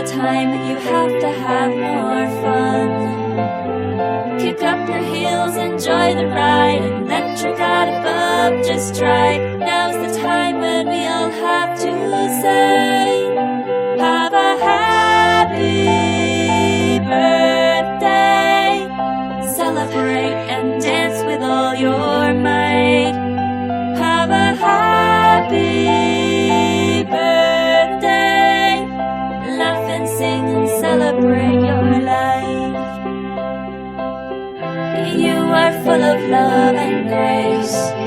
the time, you have to have more fun. Kick up your heels, enjoy the ride, and then trick out above, just try. Now's the time when we all have to say, have a happy birthday. Celebrate and dance with all your might. Have a happy birthday. Laugh and sing and celebrate your life. You are full of love and grace.